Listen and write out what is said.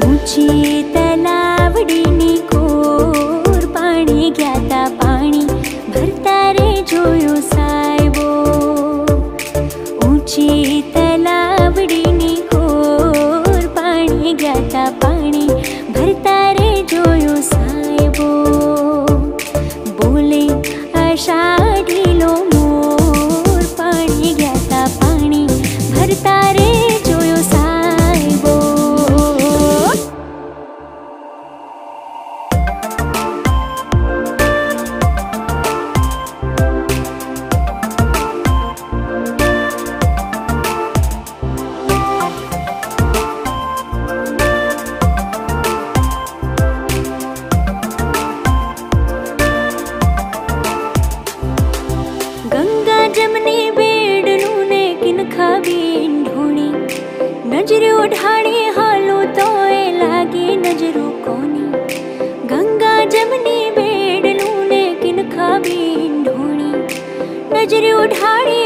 ऊंची तलावडीनी कोर पाणी ग्याता पाणी भरता रे जोयो साहेबो। ऊंची तलावडीनी कोर पाणी ग्याता पाणी भरता रे जोयो साहेबो। बोले आषाढीलो मोर पाणी ग्याता पाणी भरता रे जोयो साहेबो। गंगा जमनी बेडनू ने किनखा बीन ढूंढी नजरो ढाड़ी हालो तो ए लागे नजरो कोनी। गंगा जमनी बेडनू ने किनखा बीन ढूंढी नजरो ढाड़ी